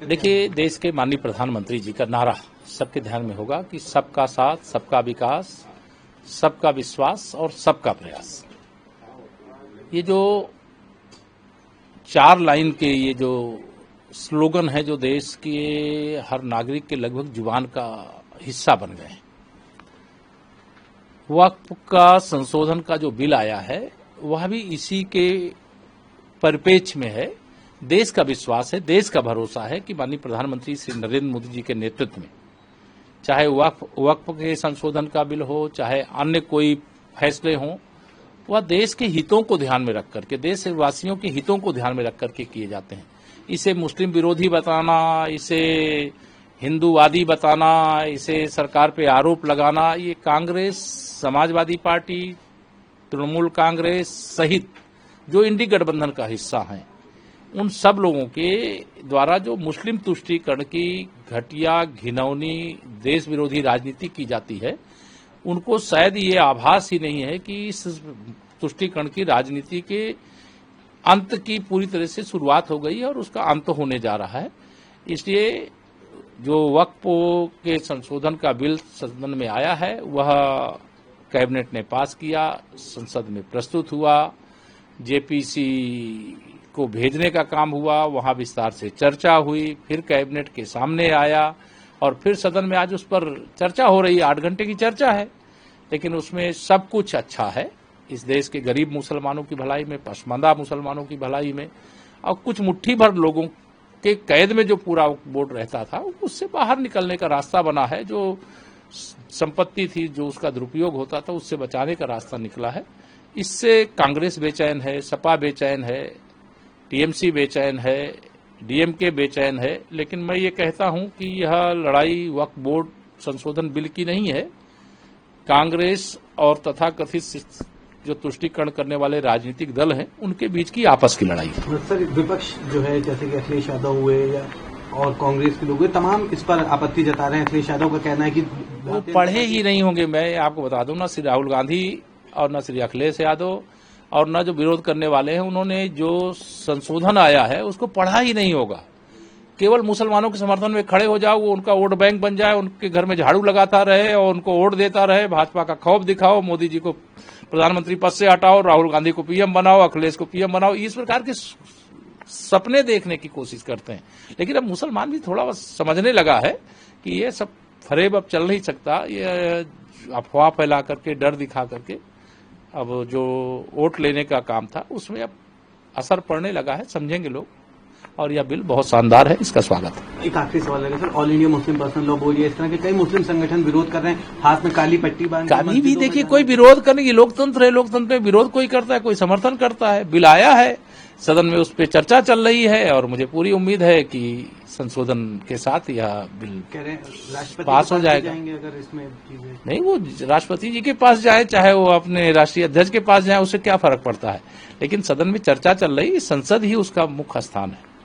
देखिए, देश के माननीय प्रधानमंत्री जी का नारा सबके ध्यान में होगा कि सबका साथ, सबका विकास, सबका विश्वास और सबका प्रयास। ये जो 4 लाइन के ये जो स्लोगन है, जो देश के हर नागरिक के लगभग जुबान का हिस्सा बन गए हैं। वक्फ का संशोधन का जो बिल आया है वह भी इसी के परिप्रेक्ष्य में है। देश का विश्वास है, देश का भरोसा है कि माननीय प्रधानमंत्री श्री नरेंद्र मोदी जी के नेतृत्व में, चाहे वक्फ के संशोधन का बिल हो, चाहे अन्य कोई फैसले हों, वह देश के हितों को ध्यान में रख करके, देशवासियों के हितों को ध्यान में रख करके किए जाते हैं। इसे मुस्लिम विरोधी बताना, इसे हिंदूवादी बताना, इसे सरकार पे आरोप लगाना, ये कांग्रेस, समाजवादी पार्टी, तृणमूल कांग्रेस सहित जो इंडी गठबंधन का हिस्सा हैं, उन सब लोगों के द्वारा जो मुस्लिम तुष्टीकरण की घटिया, घिनौनी, देश विरोधी राजनीति की जाती है, उनको शायद ये आभास ही नहीं है कि इस तुष्टीकरण की राजनीति के अंत की पूरी तरह से शुरुआत हो गई है और उसका अंत होने जा रहा है। इसलिए जो वक्फ के संशोधन का बिल सदन में आया है वह कैबिनेट ने पास किया, संसद में प्रस्तुत हुआ, जेपीसी को भेजने का काम हुआ, वहां विस्तार से चर्चा हुई, फिर कैबिनेट के सामने आया और फिर सदन में आज उस पर चर्चा हो रही है। 8 घंटे की चर्चा है, लेकिन उसमें सब कुछ अच्छा है। इस देश के गरीब मुसलमानों की भलाई में, पसमानदा मुसलमानों की भलाई में और कुछ मुट्ठी भर लोगों के कैद में जो पूरा बोर्ड रहता था, उससे बाहर निकलने का रास्ता बना है। जो संपत्ति थी, जो उसका दुरुपयोग होता था, उससे बचाने का रास्ता निकला है। इससे कांग्रेस बेचैन है, सपा बेचैन है, टीएमसी बेचैन है, डीएमके बेचैन है। लेकिन मैं ये कहता हूं कि यह लड़ाई वक्फ बोर्ड संशोधन बिल की नहीं है, कांग्रेस और तथाकथित जो तुष्टीकरण करने वाले राजनीतिक दल हैं उनके बीच की आपस की लड़ाई है। सर, विपक्ष जो है, जैसे कि अखिलेश यादव हुए या और कांग्रेस के लोग हुए, तमाम इस पर आपत्ति जता रहे हैं। अखिलेश यादव का कहना है कि वो पढ़े ही नहीं होंगे। मैं आपको बता दूं, ना श्री राहुल गांधी और न श्री अखिलेश यादव और न जो विरोध करने वाले हैं, उन्होंने जो संशोधन आया है उसको पढ़ा ही नहीं होगा। केवल मुसलमानों के समर्थन में खड़े हो जाओ, वो उनका वोट बैंक बन जाए, उनके घर में झाड़ू लगाता रहे और उनको वोट देता रहे, भाजपा का खौफ दिखाओ, मोदी जी को प्रधानमंत्री पद से हटाओ, राहुल गांधी को पीएम बनाओ, अखिलेश को पीएम बनाओ, इस प्रकार के सपने देखने की कोशिश करते हैं। लेकिन अब मुसलमान भी थोड़ा समझने लगा है कि ये सब फरेब अब चल नहीं सकता। ये अफवाह फैला करके, डर दिखा करके अब जो वोट लेने का काम था उसमें अब असर पड़ने लगा है, समझेंगे लोग। और यह बिल बहुत शानदार है, इसका स्वागत है। एक आखिरी सवाल है sir, all India Muslim personal law board, इस तरह के कई मुस्लिम संगठन विरोध कर रहे हैं, हाथ में काली पट्टी बांध। कभी भी देखिए, कोई विरोध करने की, लोकतंत्र है, लोकतंत्र में विरोध कोई करता है, कोई समर्थन करता है। बिल आया है, सदन में उस पर चर्चा चल रही है और मुझे पूरी उम्मीद है कि संशोधन के साथ यह बिल पास हो जाएगा। अगर इसमें नहीं, वो राष्ट्रपति जी के पास जाए, चाहे वो अपने राष्ट्रीय अध्यक्ष के पास जाए, उससे क्या फर्क पड़ता है। लेकिन सदन में चर्चा चल रही, संसद ही उसका मुख्य स्थान है।